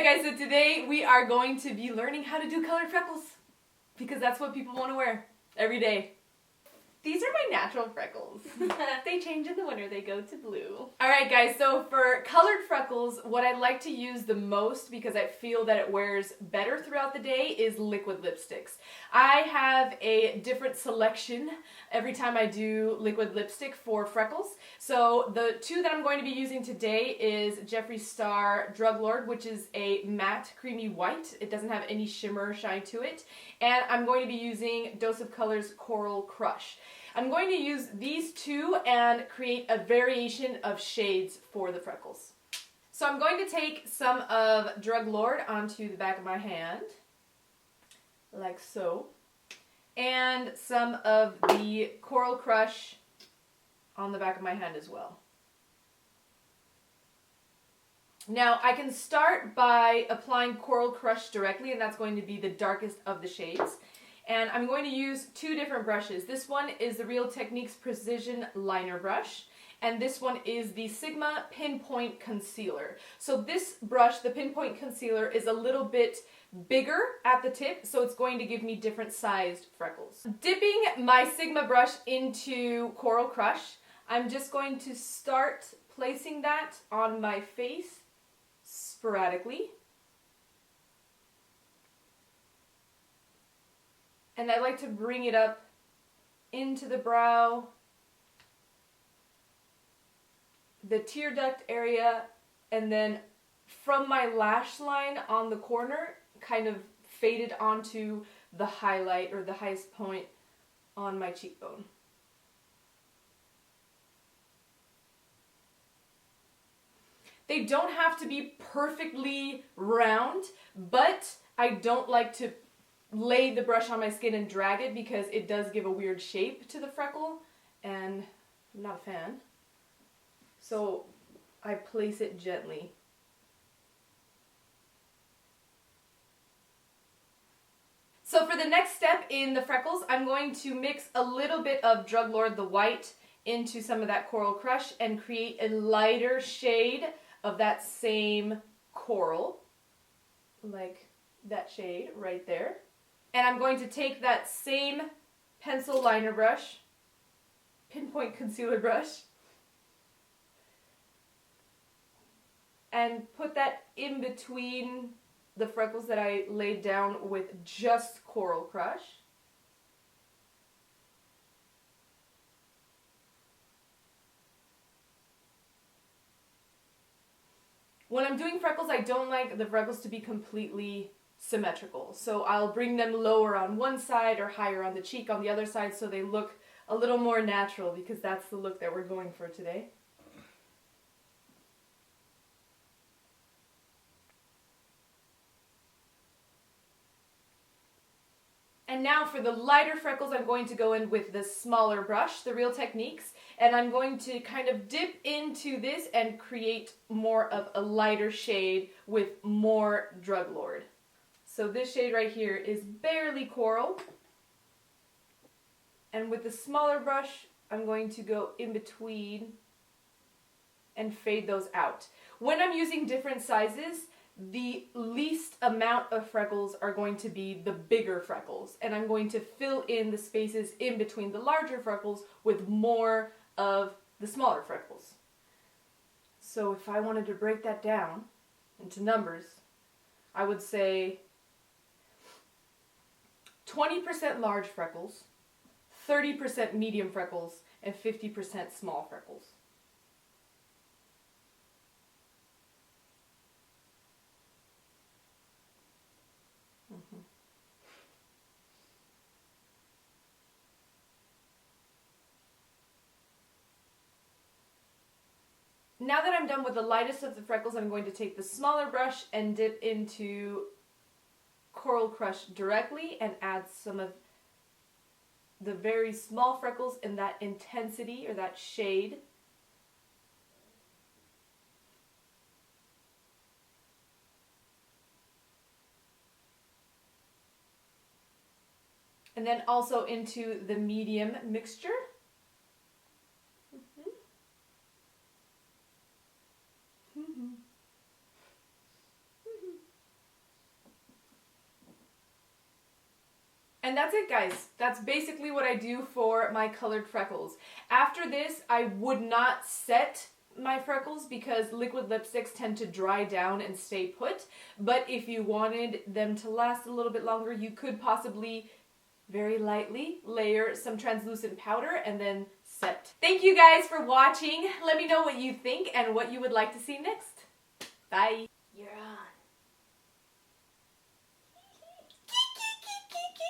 Alright guys, so today we are going to be learning how to do colored freckles. Because that's what people want to wear every day. These are my natural freckles. They change in the winter, they go to blue. Alright guys, so for colored freckles, what I like to use the most because I feel that it wears better throughout the day is liquid lipsticks. I have a different selection every time I do liquid lipstick for freckles. So the two that I'm going to be using today is Jeffree Star Drug Lord, which is a matte creamy white. It doesn't have any shimmer or shine to it. And I'm going to be using Dose of Colors Coral Crush. I'm going to use these two and create a variation of shades for the freckles. So I'm going to take some of Drug Lord onto the back of my hand, like so, and some of the Coral Crush on the back of my hand as well. Now I can start by applying Coral Crush directly, and that's going to be the darkest of the shades. And I'm going to use two different brushes. This one is the Real Techniques Precision Liner Brush, and this one is the Sigma Pin Point Concealer. So this brush, the Pin Point Concealer, is a little bit bigger at the tip, so it's going to give me different sized freckles. Dipping my Sigma brush into Coral Crush, I'm just going to start placing that on my face sporadically. And I like to bring it up into the brow, the tear duct area, and then from my lash line on the corner, kind of faded onto the highlight or the highest point on my cheekbone. They don't have to be perfectly round, but I don't like to lay the brush on my skin and drag it because it does give a weird shape to the freckle, and I'm not a fan. So I place it gently. So for the next step in the freckles, I'm going to mix a little bit of Drug Lord the white into some of that Coral Crush and create a lighter shade of that same coral, like that shade right there. And I'm going to take that same pencil liner brush, pinpoint concealer brush, and put that in between the freckles that I laid down with just Coral Crush. When I'm doing freckles, I don't like the freckles to be completely symmetrical. So I'll bring them lower on one side or higher on the cheek on the other side so they look a little more natural, because that's the look that we're going for today. And now for the lighter freckles, I'm going to go in with the smaller brush, the Real Techniques, and I'm going to kind of dip into this and create more of a lighter shade with more Drug Lord. So this shade right here is barely coral. And with the smaller brush, I'm going to go in between and fade those out. When I'm using different sizes, the least amount of freckles are going to be the bigger freckles. And I'm going to fill in the spaces in between the larger freckles with more of the smaller freckles. So if I wanted to break that down into numbers, I would say 20% large freckles, 30% medium freckles, and 50% small freckles. Now that I'm done with the lightest of the freckles, I'm going to take the smaller brush and dip into Coral Crush directly and add some of the very small freckles in that intensity or that shade. And then also into the medium mixture. And that's it, guys. That's basically what I do for my colored freckles. After this, I would not set my freckles because liquid lipsticks tend to dry down and stay put. But if you wanted them to last a little bit longer, you could possibly very lightly layer some translucent powder and then set. Thank you guys for watching. Let me know what you think and what you would like to see next. Bye. You're on.